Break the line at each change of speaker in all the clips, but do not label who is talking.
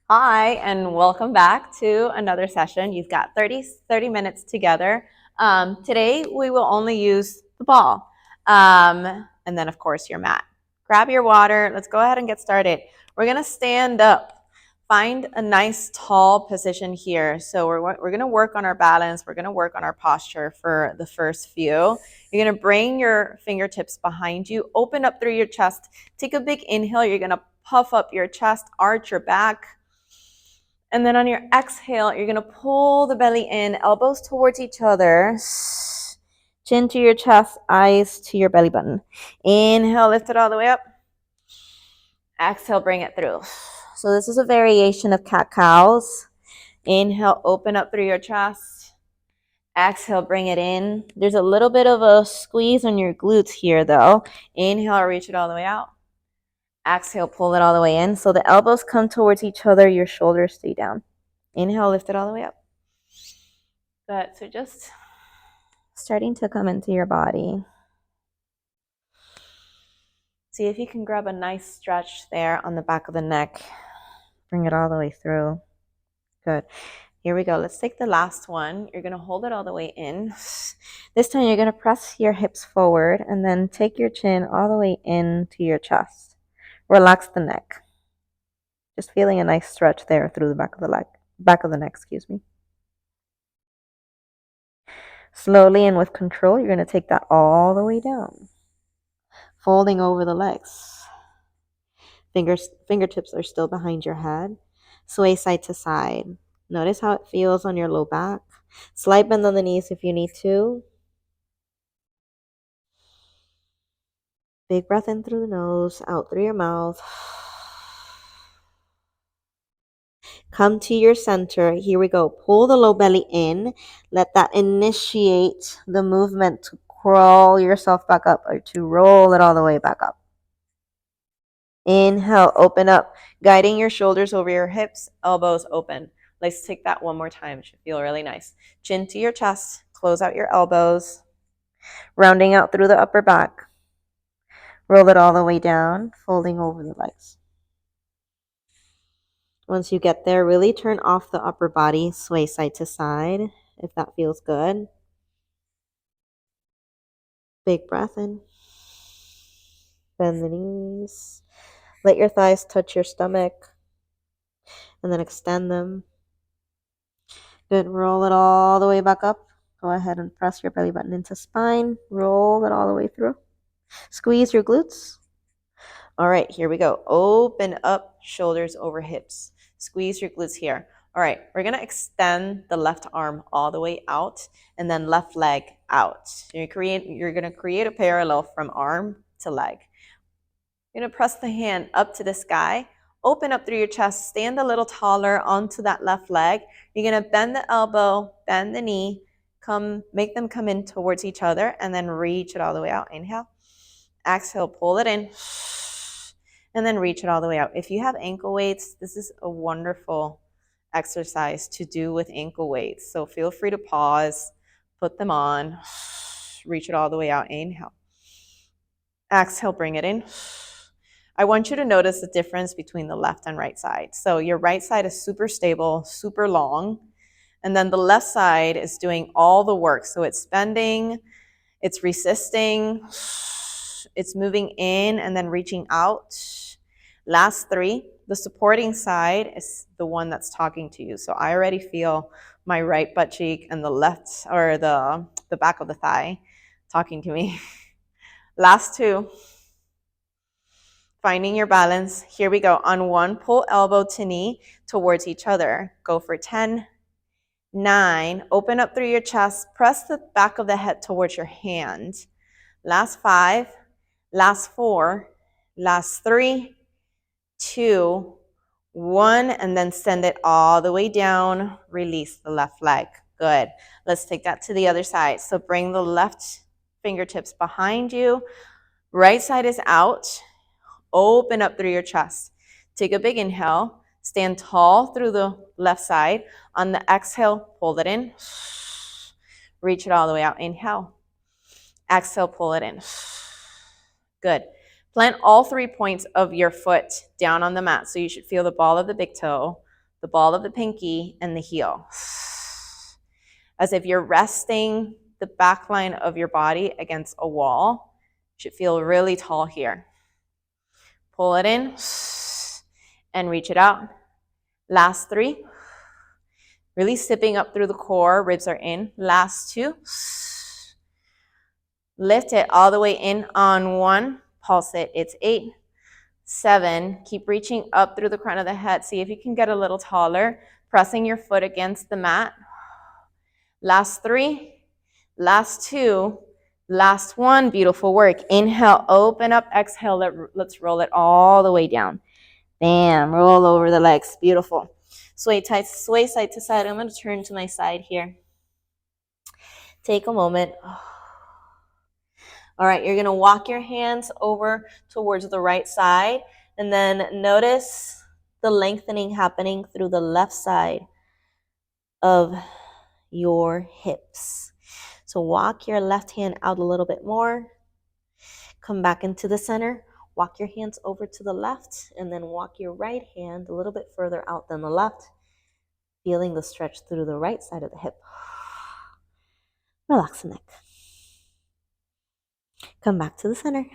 Hi, and welcome back to another session. You've got 30 minutes together. Today, we will only use the ball. And then, of course, your mat. Grab your water. Let's go ahead and get started. We're going to stand up. Find a nice tall position here. So we're going to work on our balance. We're going to work on our posture for the first few. You're going to bring your fingertips behind you. Open up through your chest. Take a big inhale. You're going to puff up your chest, arch your back. And then on your exhale, you're going to pull the belly in, elbows towards each other, chin to your chest, eyes to your belly button. Inhale, lift it all the way up. Exhale, bring it through. So this is a variation of cat-cows. Inhale, open up through your chest. Exhale, bring it in. There's a little bit of a squeeze on your glutes here, though. Inhale, reach it all the way out. Exhale, pull it all the way in. So the elbows come towards each other, your shoulders stay down. Inhale, lift it all the way up. Good. So just starting to come into your body. See if you can grab a nice stretch there on the back of the neck. Bring it all the way through. Good. Here we go. Let's take the last one. You're going to hold it all the way in. This time you're going to press your hips forward and then take your chin all the way into your chest. Relax the neck. Just feeling a nice stretch there through the back of the neck, excuse me. Slowly and with control, you're going to take that all the way down. Folding over the legs. Fingertips are still behind your head. Sway side to side. Notice how it feels on your low back. Slight bend on the knees if you need to. Big breath in through the nose, out through your mouth. Come to your center. Here we go. Pull the low belly in. Let that initiate the movement to crawl yourself back up or to roll it all the way back up. Inhale, open up, guiding your shoulders over your hips, elbows open. Let's take that one more time. It should feel really nice. Chin to your chest, close out your elbows, rounding out through the upper back. Roll it all the way down, folding over the legs. Once you get there, really turn off the upper body, sway side to side, if that feels good. Big breath in. Bend the knees. Let your thighs touch your stomach, and then extend them. Good. Roll it all the way back up. Go ahead and press your belly button into spine. Roll it all the way through. Squeeze your glutes. All right, here we go. Open up, shoulders over hips. Squeeze your glutes here. All right, we're going to extend the left arm all the way out and then left leg out. You're going to create a parallel from arm to leg. You're going to press the hand up to the sky. Open up through your chest. Stand a little taller onto that left leg. You're going to bend the elbow, bend the knee, make them come in towards each other, and then reach it all the way out. Inhale. Exhale, pull it in, and then reach it all the way out. If you have ankle weights, this is a wonderful exercise to do with ankle weights. So feel free to pause, put them on, reach it all the way out. Inhale. Exhale, bring it in. I want you to notice the difference between the left and right side. So your right side is super stable, super long, and then the left side is doing all the work. So it's bending, it's resisting, it's moving in and then reaching out. Last three, the supporting side is the one that's talking to you. So I already feel my right butt cheek and the left, or the back of the thigh talking to me. Last two. Finding your balance. Here we go. On one, pull elbow to knee towards each other. Go for 10, 9. Open up through your chest. Press the back of the head towards your hand. Last 5. Last 4. Last 3, 2, 1. And then send it all the way down. Release the left leg. Good. Let's take that to the other side. So bring the left fingertips behind you. Right side is out. Open up through your chest. Take a big inhale. Stand tall through the left side. On the exhale, pull it in. Reach it all the way out. Inhale. Exhale, pull it in. Good. Plant all 3 points of your foot down on the mat. So you should feel the ball of the big toe
the ball of the pinky, and the heel. As if you're resting the back line of your body against a wall. You should feel really tall here. Pull it in and reach it out. Last 3. Really sipping up through the core, ribs are in. Last 2. Lift it all the way in on 1. Pulse it. It's 8, 7. Keep reaching up through the crown of the head. See if you can get a little taller. Pressing your foot against the mat. Last 3. Last 2. Last 1. Beautiful work. Inhale, open up. Exhale, let's roll it all the way down. Bam. Roll over the legs. Beautiful. Sway side to side. I'm going to turn to my side here. Take a moment. All right, you're going to walk your hands over towards the right side, and then notice the lengthening happening through the left side of your hips. So walk your left hand out a little bit more. Come back into the center. Walk your hands over to the left, and then walk your right hand a little bit further out than the left, feeling the stretch through the right side of the hip. Relax the neck. Come back to the center.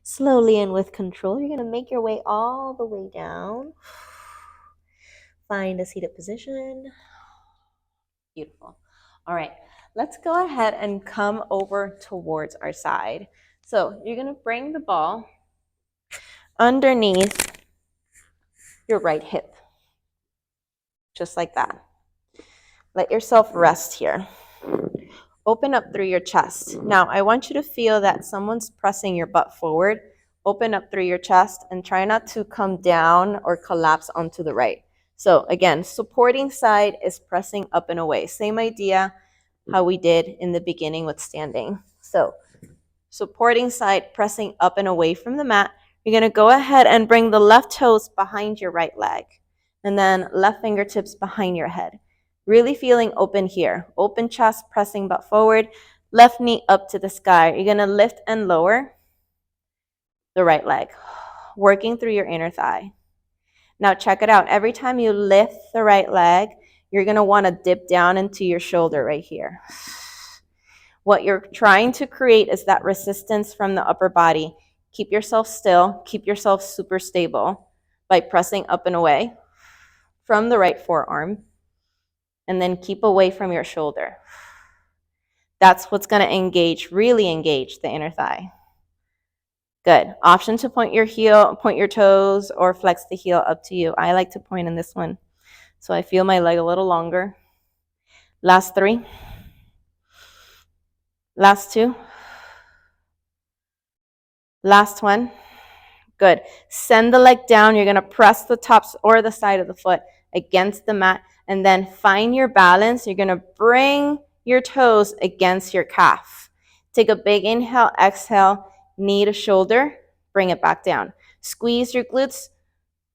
Slowly and with control, you're going to make your way all the way down. Find a seated position. Beautiful. All right, let's go ahead and come over towards our side. So you're going to bring the ball underneath your right hip, just like that. Let yourself rest here. Open up through your chest. Now, I want you to feel that someone's pressing your butt forward. Open up through your chest and try not to come down or collapse onto the right. So again, supporting side is pressing up and away. Same idea how we did in the beginning with standing. So supporting side pressing up and away from the mat. You're going to go ahead and bring the left toes behind your right leg. And then left fingertips behind your head. Really feeling open here. Open chest, pressing butt forward. Left knee up to the sky. You're going to lift and lower the right leg. Working through your inner thigh. Now check it out. Every time you lift the right leg, you're going to want to dip down into your shoulder right here. What you're trying to create is that resistance from the upper body. Keep yourself still. Keep yourself super stable by pressing up and away from the right forearm. And then keep away from your shoulder. That's what's going to really engage the inner thigh. Good. Option to point your heel, point your toes, or flex the heel, up to you. I like to point in this one. So I feel my leg a little longer. Last 3. Last 2. Last 1. Good. Send the leg down. You're going to press the tops or the side of the foot against the mat. And then find your balance. You're going to bring your toes against your calf. Take a big inhale, exhale, knee to shoulder, bring it back down. Squeeze your glutes.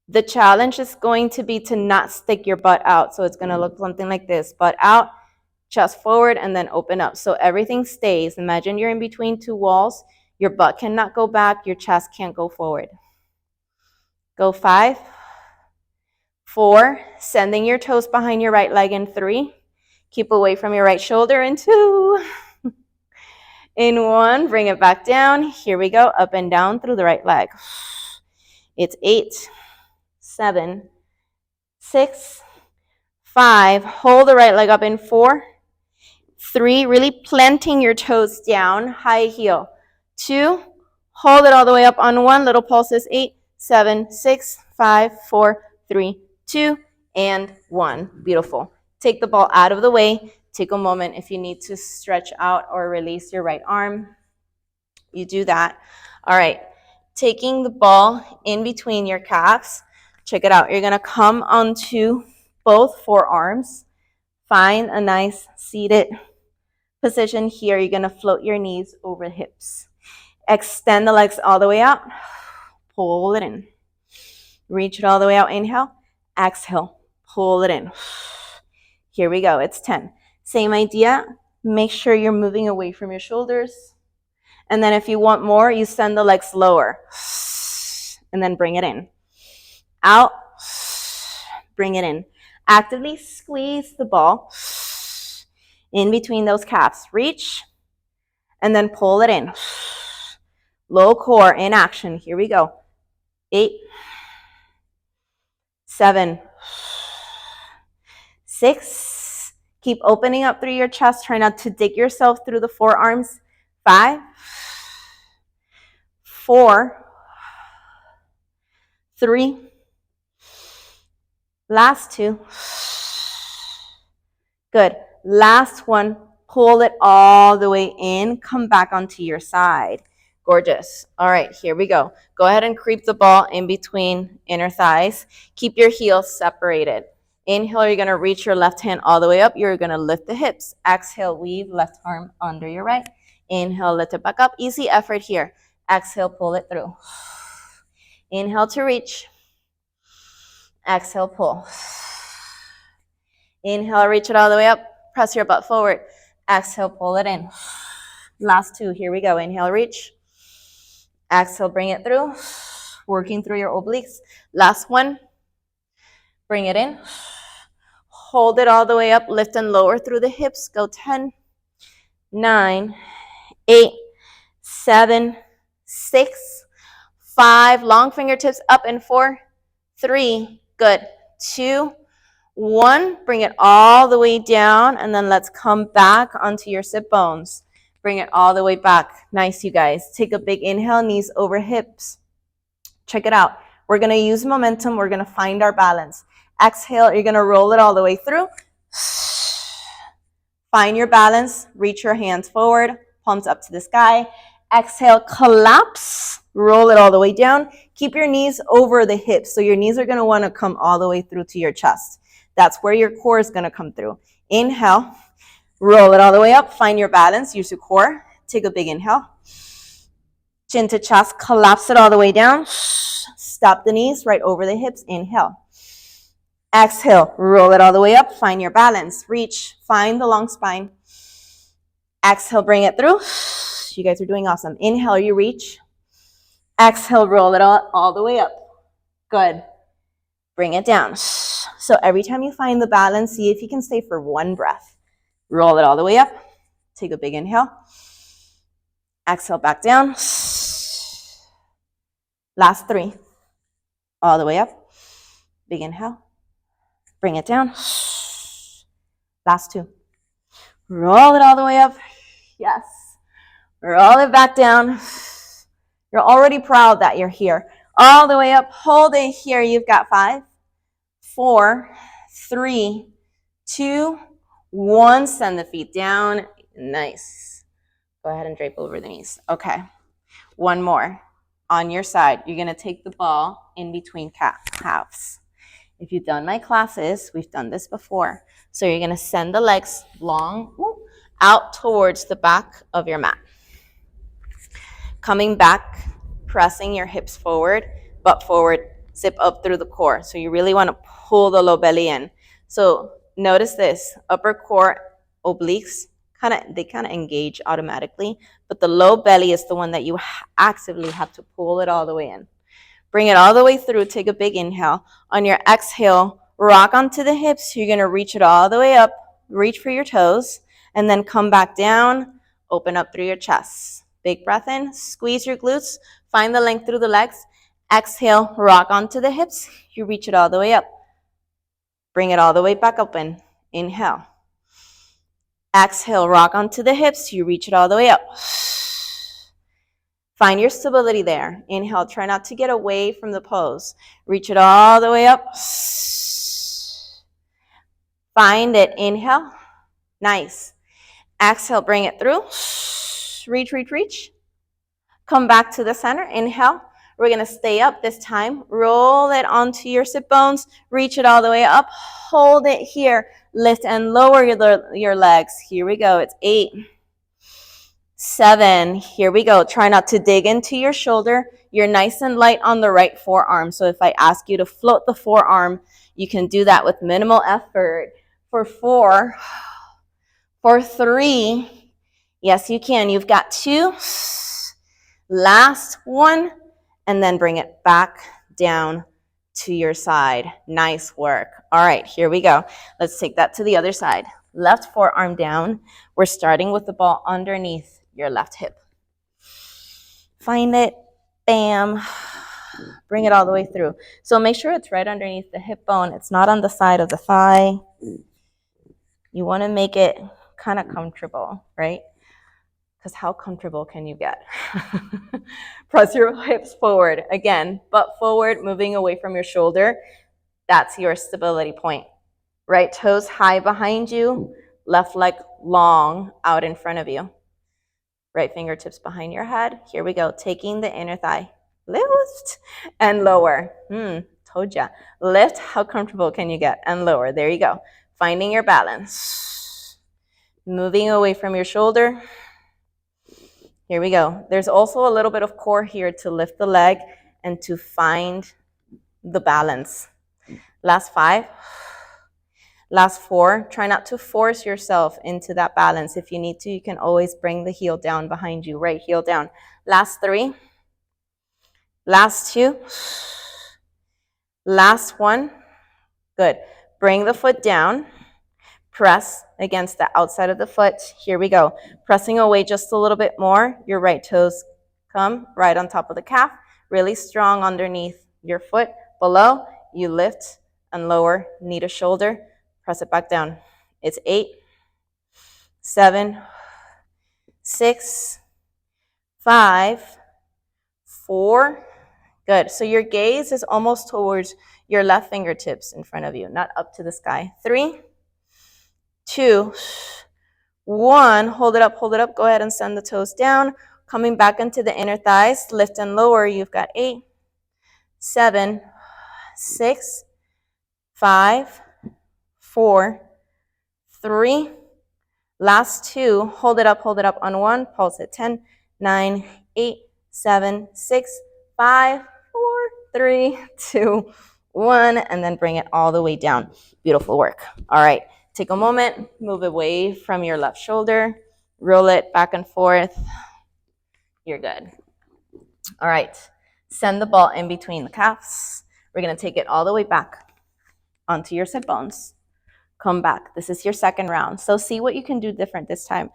The challenge is going to be to not stick your butt out. So it's going to look something like this. Butt out, chest forward, and then open up. So everything stays. Imagine you're in between 2 walls. Your butt cannot go back. Your chest can't go forward. Go 5. 4, sending your toes behind your right leg in 3. Keep away from your right shoulder in 2. In 1, bring it back down. Here we go, up and down through the right leg. It's 8, 7, 6, 5. Hold the right leg up in 4. 3, really planting your toes down, high heel. 2, hold it all the way up on 1. Little pulses, 8, 7, 6, 5, 4, 3, 2, and 1. Beautiful. Take the ball out of the way. Take a moment if you need to stretch out or release your right arm. You do that. All right. Taking the ball in between your calves. Check it out. You're going to come onto both forearms. Find a nice seated position here. You're going to float your knees over hips. Extend the legs all the way out. Pull it in. Reach it all the way out. Inhale. Exhale. Pull it in. Here we go. It's 10. Same idea. Make sure you're moving away from your shoulders. And then if you want more, you send the legs lower. And then bring it in. Out. bring it in. Actively squeeze the ball in between those calves. Reach, and then pull it in. Low core in action. Here we go. 8, 7, 6. Keep opening up through your chest. Try not to dig yourself through the forearms. 5, 4, 3. Last 2. Good. Last one. Pull it all the way in. Come back onto your side. Gorgeous. All right, here we go. Go ahead and creep the ball in between inner thighs. Keep your heels separated. Inhale, you're going to reach your left hand all the way up. You're going to lift the hips. Exhale, weave left arm under your right. Inhale, lift it back up. Easy effort here. Exhale, pull it through. Inhale to reach. Exhale, pull. Inhale, reach it all the way up. Press your butt forward. Exhale, pull it in. Last 2. Here we go. Inhale, reach. Exhale, bring it through. Working through your obliques. Last one. Bring it in. Hold it all the way up. Lift and lower through the hips. Go 10, 9, 8, 7, 6, 5. Long fingertips up in 4, 3. Good. 2, 1. Bring it all the way down, and then let's come back onto your sit bones. Bring it all the way back. Nice, you guys. Take a big inhale, knees over hips. Check it out. We're going to use momentum. We're going to find our balance. Exhale, you're going to roll it all the way through. Find your balance. Reach your hands forward, palms up to the sky. Exhale, collapse. Roll it all the way down. Keep your knees over the hips. So your knees are going to want to come all the way through to your chest. That's where your core is going to come through. Inhale. Roll it all the way up. Find your balance. Use your core. Take a big inhale. Chin to chest. Collapse it all the way down. Stop the knees right over the hips. Inhale. Exhale. Roll it all the way up. Find your balance. Reach. Find the long spine. Exhale. Bring it through. You guys are doing awesome. Inhale. You reach. Exhale. Roll it all the way up. Good. Bring it down. So every time you find the balance, see if you can stay for one breath. Roll it all the way up. Take a big inhale. Exhale, back down. Last 3. All the way up. Big inhale. Bring it down. Last 2. Roll it all the way up. Yes. Roll it back down. You're already proud that you're here. All the way up. Hold it here. You've got 5, 4, 3, 2, 1. Send the feet down. Nice. Go ahead and drape over the knees. Okay. One more. On your side, you're going to take the ball in between calves. If you've done my classes, we've done this before. So you're going to send the legs long out towards the back of your mat. Coming back, pressing your hips forward, butt forward, zip up through the core. So you really want to pull the low belly in. So notice this, upper core obliques, they kind of engage automatically, but the low belly is the one that you actively have to pull it all the way in. Bring it all the way through. Take a big inhale. On your exhale, rock onto the hips. You're going to reach it all the way up. Reach for your toes, and then come back down. Open up through your chest. Big breath in. Squeeze your glutes. Find the length through the legs. Exhale, rock onto the hips. You reach it all the way up. Bring it all the way back open. Inhale. Exhale, rock onto the hips. You reach it all the way up. Find your stability there. Inhale, try not to get away from the pose. Reach it all the way up. Find it. Inhale. Nice. Exhale, bring it through. Reach, reach, reach. Come back to the center. Inhale. We're going to stay up this time. Roll it onto your sit bones. Reach it all the way up. Hold it here. Lift and lower your legs. Here we go. It's 8, 7. Here we go. Try not to dig into your shoulder. You're nice and light on the right forearm. So if I ask you to float the forearm, you can do that with minimal effort. For 4, for 3, yes, you can. You've got 2. Last 1. And then bring it back down to your side. Nice work. All right, here we go. Let's take that to the other side. Left forearm down. We're starting with the ball underneath your left hip. Find it. Bam. Bring it all the way through. So make sure it's right underneath the hip bone. It's not on the side of the thigh. You want to make it kind of comfortable, right? Because how comfortable can you get? Press your hips forward. Again, butt forward, moving away from your shoulder. That's your stability point. Right toes high behind you, left leg long out in front of you. Right fingertips behind your head. Here we go. Taking the inner thigh. Lift and lower. Told ya. Lift. How comfortable can you get? And lower. There you go. Finding your balance. Moving away from your shoulder. Here we go. There's also a little bit of core here to lift the leg and to find the balance. Last 5. Last 4. Try not to force yourself into that balance. If you need to, you can always bring the heel down behind you. Right heel down. Last 3. Last 2. Last 1. Good. Bring the foot down. Press against the outside of the foot. Here we go. Pressing away just a little bit more. Your right toes come right on top of the calf. Really strong underneath your foot. Below, you lift and lower knee to shoulder. Press it back down. It's 8, 7, 6, 5, 4. Good. So your gaze is almost towards your left fingertips in front of you, not up to the sky. 3, 2, 1. Hold it up, hold it up. Go ahead and send the toes down. Coming back into the inner thighs. Lift and lower. You've got 8, 7, 6, 5, 4, 3. Last 2. Hold it up on 1. Pulse it. 10, 9, 8, 7, 6, 5, 4, 3, 2, 1. And then bring it all the way down. Beautiful work. All right. Take a moment, move away from your left shoulder, roll it back and forth. You're good. All right, send the ball in between the calves. We're gonna take it all the way back onto your sit bones. Come back. This is your second round. So see what you can do different this time.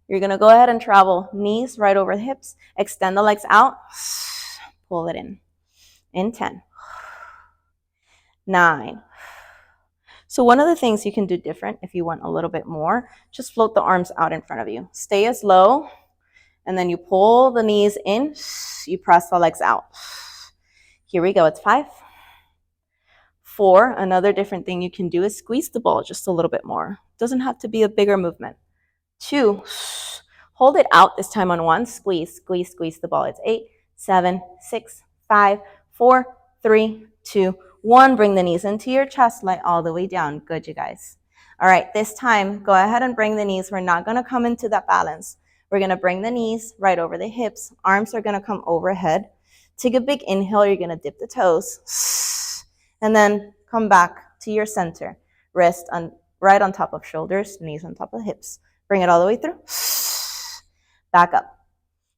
You're gonna go ahead and travel knees right over the hips, extend the legs out, pull it in 10, 9. So one of the things you can do different if you want a little bit more, just float the arms out in front of you. Stay as low, and then you pull the knees in, you press the legs out. Here we go, it's 5, 4. Another different thing you can do is squeeze the ball just a little bit more. It doesn't have to be a bigger movement. 2, hold it out this time on 1, squeeze, squeeze, squeeze the ball. It's 8, 7, 6, 5, 4, 3, 2, 1. Bring the knees into your chest, lie all the way down. Good, you guys. All right, this time, go ahead and bring the knees. We're not going to come into that balance. We're going to bring the knees right over the hips. Arms are going to come overhead. Take a big inhale. You're going to dip the toes. And then come back to your center. Wrist right on top of shoulders, knees on top of the hips. Bring it all the way through. Back up.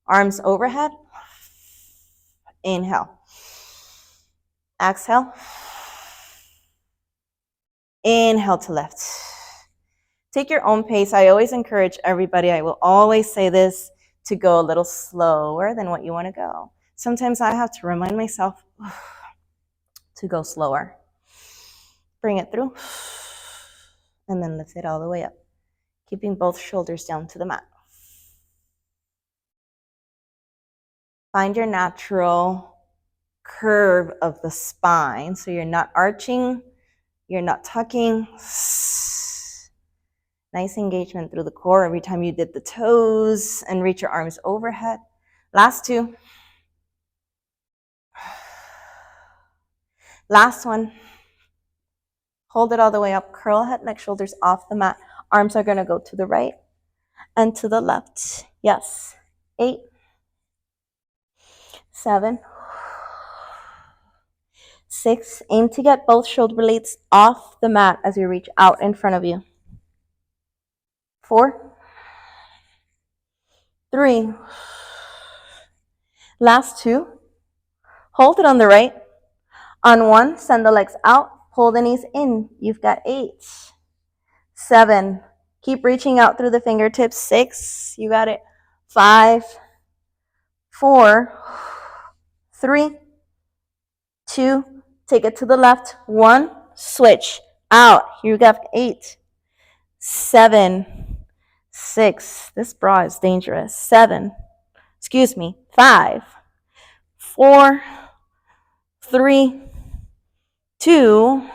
Arms overhead. Inhale. Exhale. Inhale to lift. Take your own pace. I always encourage everybody, I will always say this, to go a little slower than what you want to go. Sometimes I have to remind myself to go slower. Bring it through. And then lift it all the way up. Keeping both shoulders down to the mat. Find your natural curve of the spine. So you're not arching, you're not tucking. Nice engagement through the core every time you dip the toes and reach your arms overhead. Last 2. Last 1. Hold it all the way up. Curl head, neck, shoulders off the mat. Arms are going to go to the right and to the left. Yes. 8, 7, 6. Aim to get both shoulder blades off the mat as you reach out in front of you. 4, 3. Last 2. Hold it on the right. On 1, send the legs out, pull the knees in. You've got 8, 7. Keep reaching out through the fingertips. 6, you got it. 5, 4, 3, 2, take it to the left. 1, switch out. You got 8, 7, 6. This bra is dangerous. 5, 4, 3, 2,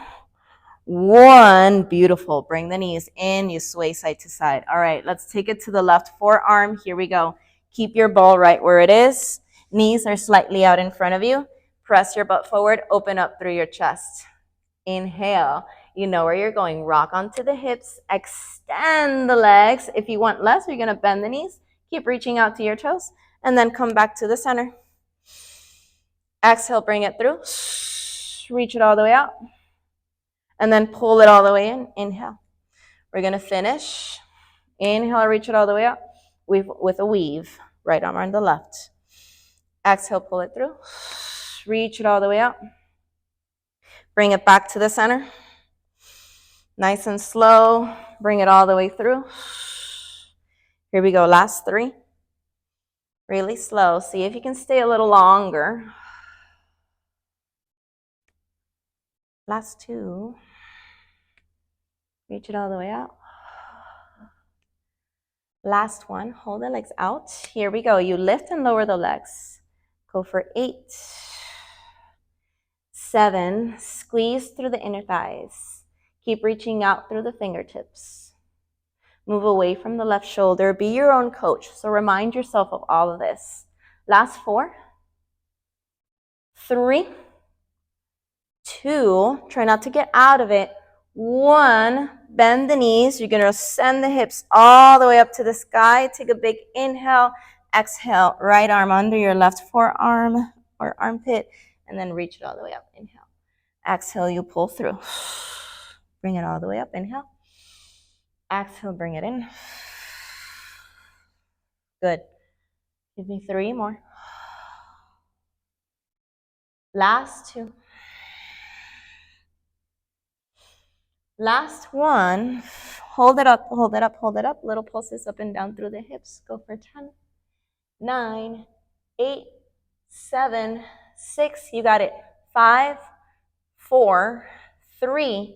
1. Beautiful. Bring the knees in. You sway side to side. All right, let's take it to the left forearm. Here we go. Keep your ball right where it is. Knees are slightly out in front of you. Press your butt forward. Open up through your chest. Inhale. You know where you're going. Rock onto the hips. Extend the legs. If you want less, you're going to bend the knees. Keep reaching out to your toes. And then come back to the center. Exhale, bring it through. Reach it all the way out. And then pull it all the way in. Inhale. We're going to finish. Inhale, reach it all the way out with a weave. Right arm on the left. Exhale, pull it through. Reach it all the way out. Bring it back to the center. Nice and slow. Bring it all the way through. Here we go. Last 3. Really slow. See if you can stay a little longer. Last 2. Reach it all the way out. Last 1. Hold the legs out. Here we go. You lift and lower the legs. Go for 8. 7. Squeeze through the inner thighs. Keep reaching out through the fingertips. Move away from the left shoulder. Be your own coach. So remind yourself of all of this. Last 4. 3. 2. Try not to get out of it. 1. Bend the knees. You're going to send the hips all the way up to the sky. Take a big inhale. Exhale. Right arm under your left forearm or armpit. And then reach it all the way up. Inhale. Exhale, you pull through. Bring it all the way up. Inhale. Exhale, bring it in. Good. Give me 3 more. Last 2. Last 1. Hold it up, hold it up, hold it up. Little pulses up and down through the hips. Go for 10, 9, 8, 7, 6. You got it. 5, 4, 3,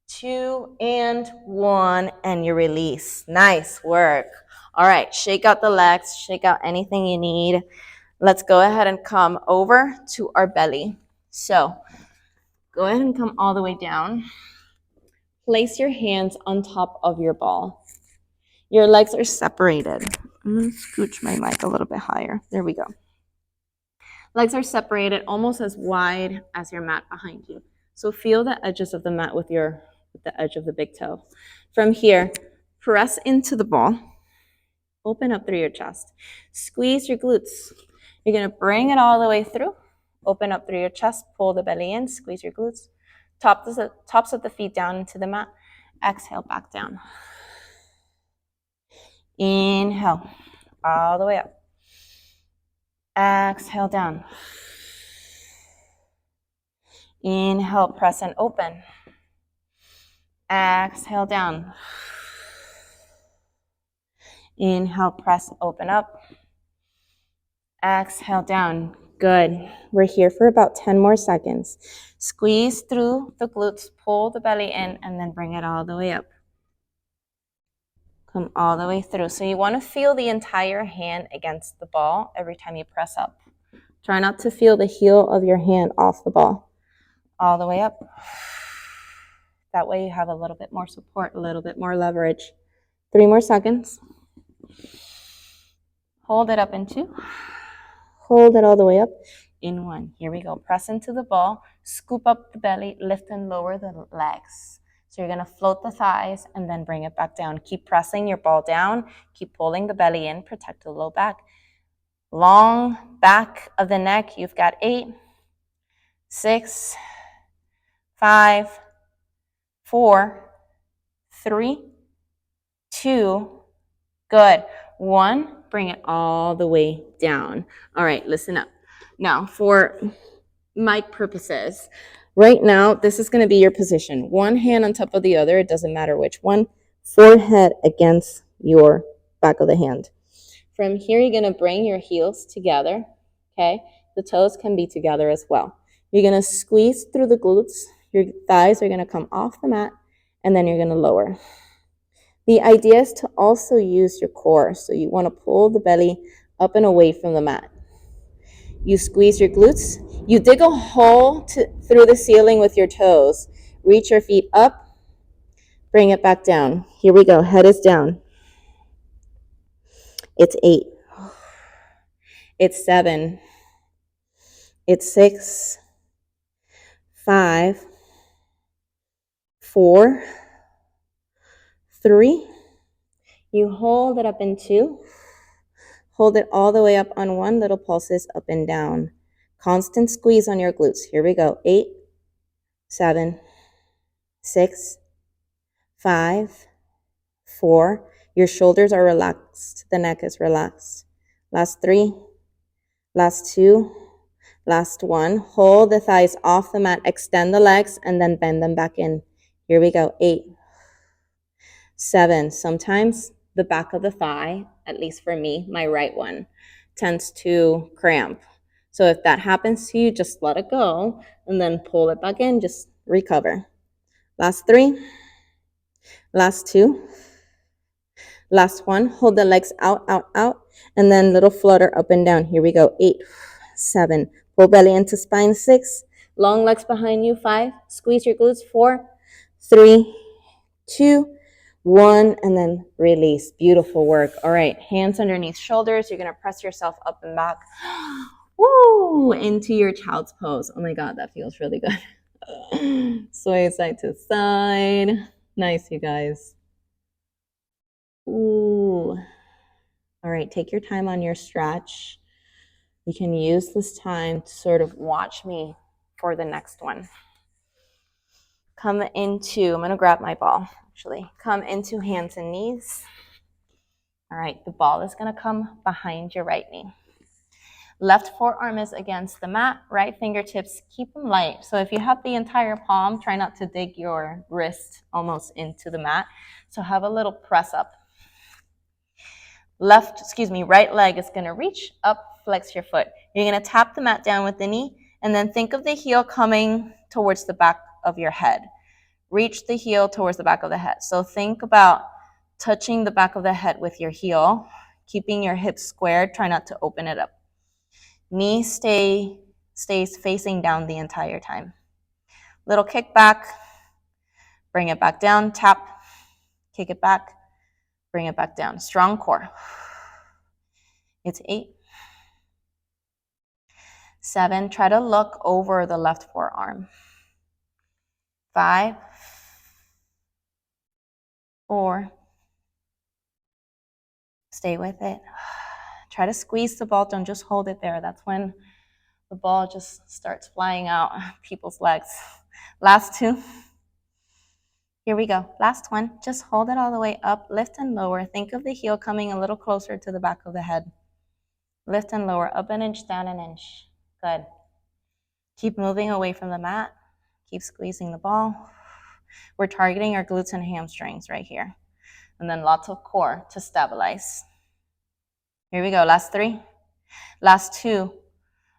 2, and 1. And you release. Nice work. All right, shake out the legs. Shake out anything you need. Let's go ahead and come over to our belly. So go ahead and come all the way down. Place your hands on top of your ball. Your legs are separated. I'm going to scooch my mic a little bit higher. There we go. Legs are separated almost as wide as your mat behind you. So feel the edges of the mat with the edge of the big toe. From here, press into the ball. Open up through your chest. Squeeze your glutes. You're going to bring it all the way through. Open up through your chest. Pull the belly in. Squeeze your glutes. Tops of the feet down into the mat. Exhale, back down. Inhale, all the way up. Exhale, down. Inhale, press and open. Exhale, down. Inhale, press, open up. Exhale, down. Good. We're here for about 10 more seconds. Squeeze through the glutes, pull the belly in, and then bring it all the way up. Come all the way through. So you want to feel the entire hand against the ball every time you press up. Try not to feel the heel of your hand off the ball. All the way up. That way you have a little bit more support, a little bit more leverage. 3 more seconds. Hold it up in 2. Hold it all the way up in 1. Here we go. Press into the ball. Scoop up the belly. Lift and lower the legs. So you're going to float the thighs and then bring it back down. Keep pressing your ball down. Keep pulling the belly in. Protect the low back. Long back of the neck. You've got 8, 6, 5, 4, 3, 2, good. 1, bring it all the way down. All right, listen up. Now for mic purposes, right now, this is going to be your position. One hand on top of the other. It doesn't matter which one. Forehead against your back of the hand. From here, you're going to bring your heels together, okay? The toes can be together as well. You're going to squeeze through the glutes. Your thighs are going to come off the mat, and then you're going to lower. The idea is to also use your core. So you want to pull the belly up and away from the mat. You squeeze your glutes. You dig a hole through the ceiling with your toes. Reach your feet up. Bring it back down. Here we go. Head is down. It's 8. It's 7. It's 6. 5. 4. 3. You hold it up in 2. Hold it all the way up on 1. Little pulses up and down. Constant squeeze on your glutes. Here we go. 8. 7. 6. 5. 4. Your shoulders are relaxed. The neck is relaxed. Last 3. Last 2. Last 1. Hold the thighs off the mat. Extend the legs and then bend them back in. Here we go. 8. 7. Sometimes the back of the thigh, at least for me, my right one, tends to cramp. So if that happens to you, just let it go and then pull it back in. Just recover. Last 3. Last 2. Last 1. Hold the legs out, out, out, and then little flutter up and down. Here we go. 8. 7. Pull belly into spine. 6. Long legs behind you. 5. Squeeze your glutes. 4. 3. 2. 1, and then release. Beautiful work. All right, hands underneath shoulders. You're going to press yourself up and back. Woo! Into your child's pose. Oh my God, that feels really good. Sway side to side. Nice, you guys. Ooh. All right, take your time on your stretch. You can use this time to sort of watch me for the next one. Come into, I'm going to grab my ball, actually. Come into hands and knees. All right, the ball is going to come behind your right knee. Left forearm is against the mat. Right fingertips, keep them light. So if you have the entire palm, try not to dig your wrist almost into the mat. So have a little press up. Right leg is going to reach up, flex your foot. You're going to tap the mat down with the knee, and then think of the heel coming towards the back of your head. Reach the heel towards the back of the head. So think about touching the back of the head with your heel, keeping your hips squared. Try not to open it up. Knee stays facing down the entire time. Little kick back, bring it back down, tap, kick it back, bring it back down. Strong core. It's 8. 7, try to look over the left forearm. 5, 4, stay with it. Try to squeeze the ball, don't just hold it there. That's when the ball just starts flying out people's legs. Last 2. Here we go. Last one. Just hold it all the way up, lift and lower. Think of the heel coming a little closer to the back of the head. Lift and lower, up an inch, down an inch. Good. Keep moving away from the mat. Keep squeezing the ball. We're targeting our glutes and hamstrings right here. And then lots of core to stabilize. Here we go. Last 3. Last 2.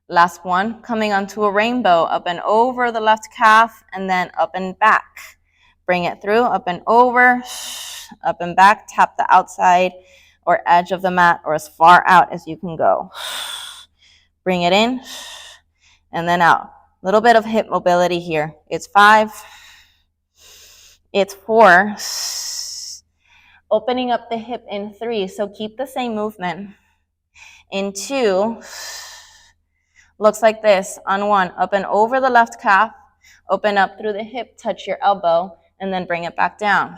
Last 1. Coming onto a rainbow, up and over the left calf, and then up and back. Bring it through, up and over, up and back. Tap the outside or edge of the mat or as far out as you can go. Bring it in and then out. A little bit of hip mobility here. It's 5. It's 4. Opening up the hip in 3. So keep the same movement. In 2, looks like this. On 1, up and over the left calf. Open up through the hip, touch your elbow, and then bring it back down.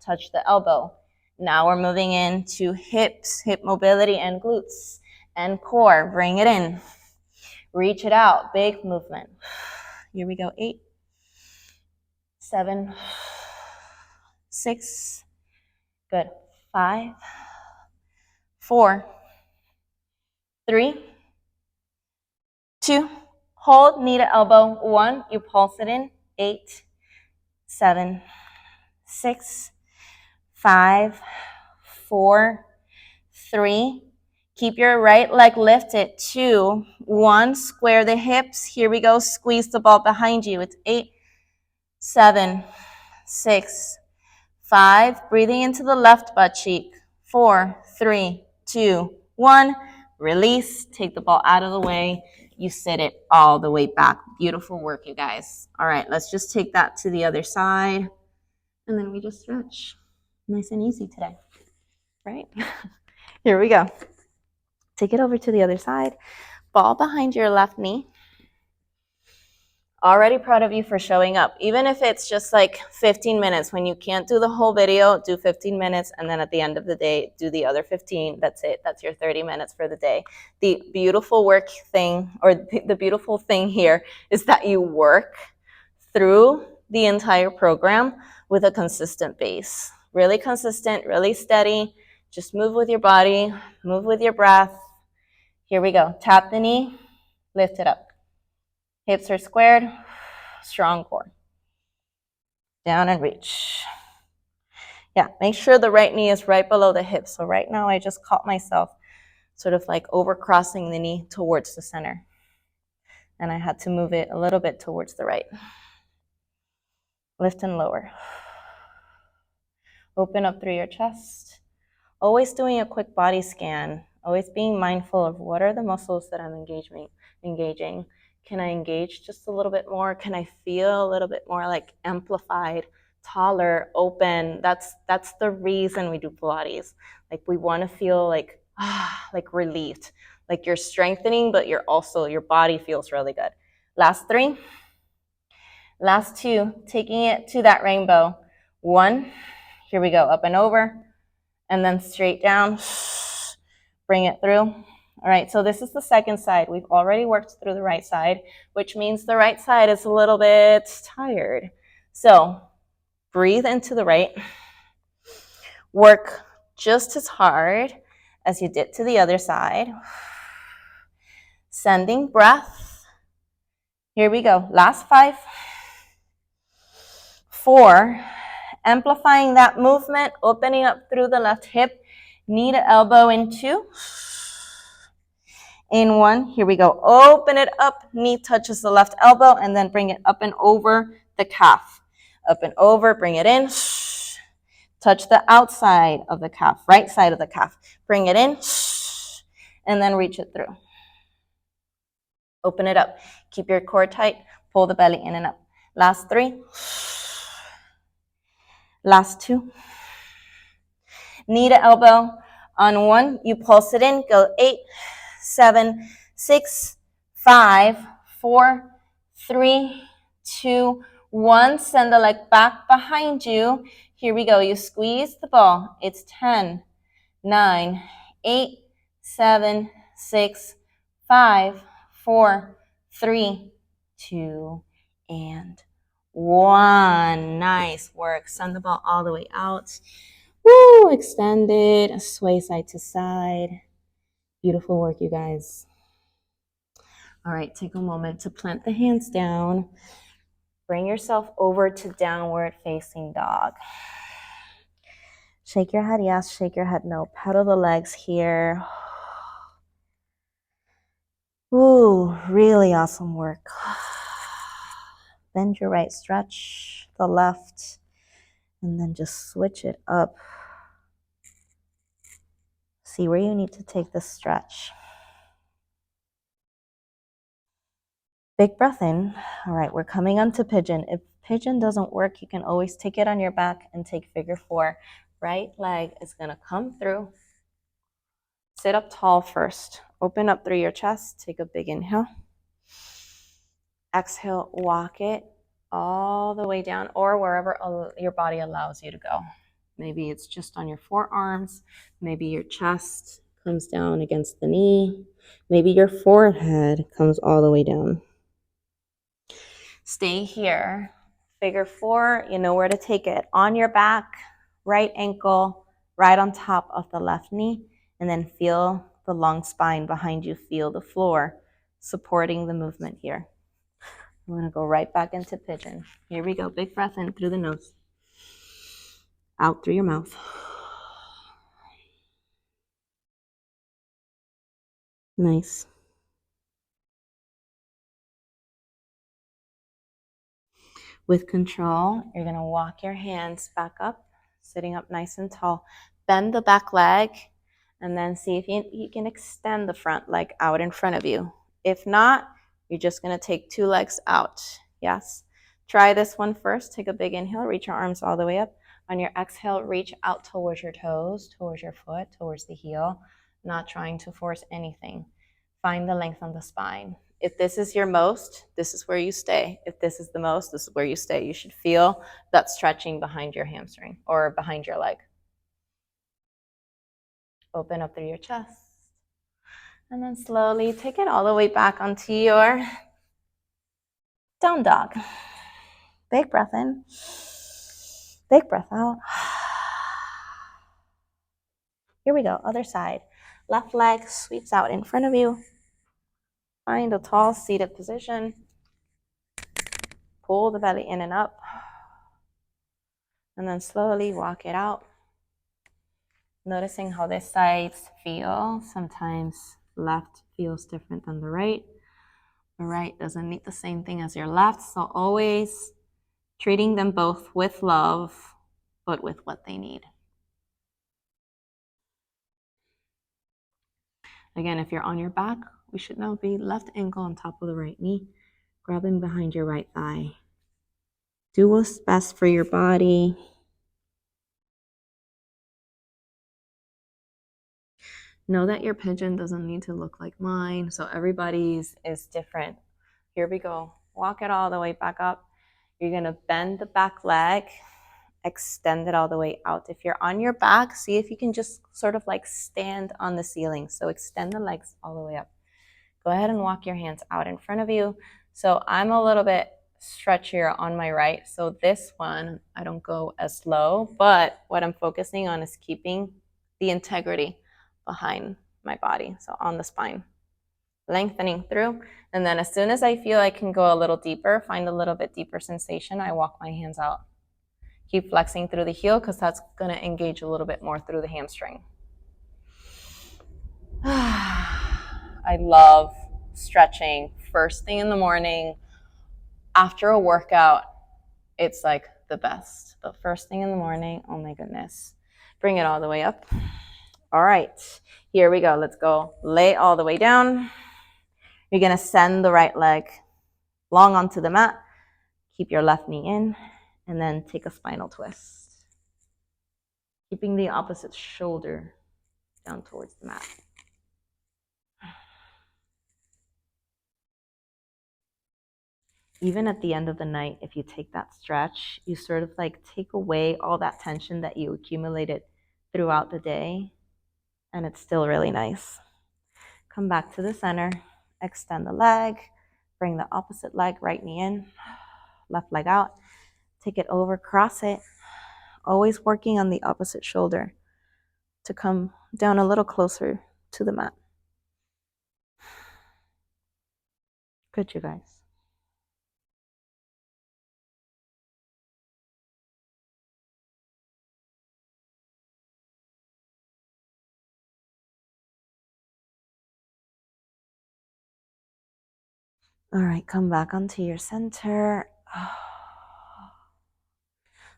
Touch the elbow. Now we're moving into hips, hip mobility, and glutes and core. Bring it in. Reach it out. Big movement. Here we go. 8, 7, 6. Good. 5, 4, 3, 2. Hold, knee to elbow. 1, you pulse it in. 8, 7, 6, 5, 4, 3. Keep your right leg lifted. 2, 1. Square the hips. Here we go. Squeeze the ball behind you. It's 8, 7, 6, 5. Breathing into the left butt cheek. 4, 3, 2, 1. Release. Take the ball out of the way. You sit it all the way back. Beautiful work, you guys. All right, let's just take that to the other side. And then we just stretch. Nice and easy today, right? Here we go. Take it over to the other side. Ball behind your left knee. Already proud of you for showing up. Even if it's just like 15 minutes, when you can't do the whole video, do 15 minutes. And then at the end of the day, do the other 15. That's it. That's your 30 minutes for the day. The beautiful work thing, or the beautiful thing here is that you work through the entire program with a consistent base. Really consistent, really steady. Just move with your body, move with your breath. Here we go. Tap the knee, lift it up. Hips are squared, strong core. Down and reach. Yeah, make sure the right knee is right below the hip. So right now I just caught myself sort of like over crossing the knee towards the center. And I had to move it a little bit towards the right. Lift and lower. Open up through your chest. Always doing a quick body scan. Always being mindful of what are the muscles that I'm engaging. Can I engage just a little bit more? Can I feel a little bit more like amplified, taller, open? That's the reason we do Pilates. Like we want to feel like relieved, like you're strengthening, but your body feels really good. Last 3. Last 2, taking it to that rainbow. 1, here we go, up and over, and then straight down. Bring it through. All right, so this is the second side. We've already worked through the right side, which means the right side is a little bit tired. So breathe into the right. Work just as hard as you did to the other side. Sending breath. Here we go. Last 5. 4. Amplifying that movement, opening up through the left hip. Knee to elbow in 2. In 1, here we go. Open it up, knee touches the left elbow, and then bring it up and over the calf. Up and over, bring it in. Touch the outside of the calf, right side of the calf. Bring it in, and then reach it through. Open it up. Keep your core tight. Pull the belly in and up. Last 3. Last 2. Knee to elbow. On 1, you pulse it in. Go 8, 7, 6, 5, 4, 3, 2, 1. Send the leg back behind you. Here we go. You squeeze the ball. It's 10, 9, 8, 7, 6, 5, 4, 3, 2, and 1. Nice work. Send the ball all the way out. Woo! Extend it. Sway side to side. Beautiful work, you guys. All right, take a moment to plant the hands down. Bring yourself over to downward facing dog. Shake your head yes, shake your head no. Pedal the legs here. Ooh, really awesome work. Bend your right, stretch the left, and then just switch it up. See where you need to take the stretch. Big breath in. All right, we're coming on to pigeon. If pigeon doesn't work, you can always take it on your back and take figure 4. Right leg is gonna come through. Sit up tall first. Open up through your chest. Take a big inhale. Exhale, walk it all the way down or wherever your body allows you to go. Maybe it's just on your forearms. Maybe your chest comes down against the knee. Maybe your forehead comes all the way down. Stay here. Figure 4, you know where to take it. On your back, right ankle, right on top of the left knee, and then feel the long spine behind you. Feel the floor supporting the movement here. I'm going to go right back into pigeon. Here we go. Big breath in through the nose. Out through your mouth. Nice. With control, you're going to walk your hands back up, sitting up nice and tall. Bend the back leg, and then see if you can extend the front leg out in front of you. If not, you're just going to take 2 legs out. Yes. Try this one first. Take a big inhale. Reach your arms all the way up. On your exhale, reach out towards your toes, towards your foot, towards the heel, not trying to force anything. Find the length on the spine. If this is your most, this is where you stay. If this is the most, this is where you stay. You should feel that stretching behind your hamstring or behind your leg. Open up through your chest. And then slowly take it all the way back onto your down dog. Big breath in. Big breath out. Here we go, other side. Left leg sweeps out in front of you. Find a tall seated position. Pull the belly in and up. And then slowly walk it out. Noticing how the sides feel. Sometimes left feels different than the right. The right doesn't need the same thing as your left. So always treating them both with love, but with what they need. Again, if you're on your back, we should now be left ankle on top of the right knee, grabbing behind your right thigh. Do what's best for your body. Know that your pigeon doesn't need to look like mine, so everybody's is different. Here we go. Walk it all the way back up. You're going to bend the back leg, extend it all the way out. If you're on your back, see if you can just sort of like stand on the ceiling. So extend the legs all the way up. Go ahead and walk your hands out in front of you. So I'm a little bit stretchier on my right. So this one, I don't go as low, but what I'm focusing on is keeping the integrity behind my body. So on the spine, lengthening through. And then as soon as I feel I can go a little deeper, find a little bit deeper sensation, I walk my hands out. Keep flexing through the heel because that's going to engage a little bit more through the hamstring. I love stretching first thing in the morning after a workout. It's like the best. But first thing in the morning, oh my goodness. Bring it all the way up. All right, here we go. Let's go. Lay all the way down. You're going to send the right leg long onto the mat. Keep your left knee in, and then take a spinal twist. Keeping the opposite shoulder down towards the mat. Even at the end of the night, if you take that stretch, you sort of like take away all that tension that you accumulated throughout the day, and it's still really nice. Come back to the center, extend the leg, bring the opposite leg, right knee in, left leg out, take it over, cross it, always working on the opposite shoulder to come down a little closer to the mat. Good, you guys. All right, come back onto your center.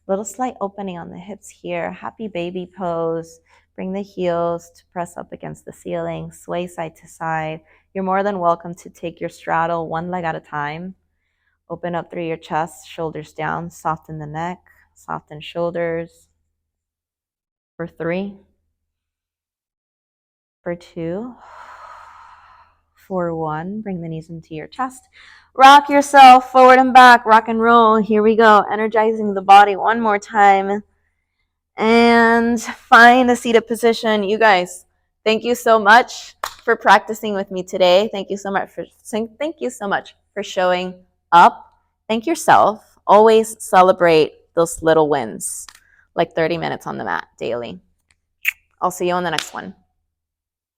Little slight opening on the hips here. Happy baby pose. Bring the heels to press up against the ceiling. Sway side to side. You're more than welcome to take your straddle one leg at a time. Open up through your chest, shoulders down. Soften the neck, soften shoulders. For 3. For 2. For 1, bring the knees into your chest. Rock yourself forward and back, rock and roll. Here we go, energizing the body one more time. And find a seated position. You guys, thank you so much for practicing with me today. Thank you so much for showing up. Thank yourself. Always celebrate those little wins, like 30 minutes on the mat daily. I'll see you on the next one.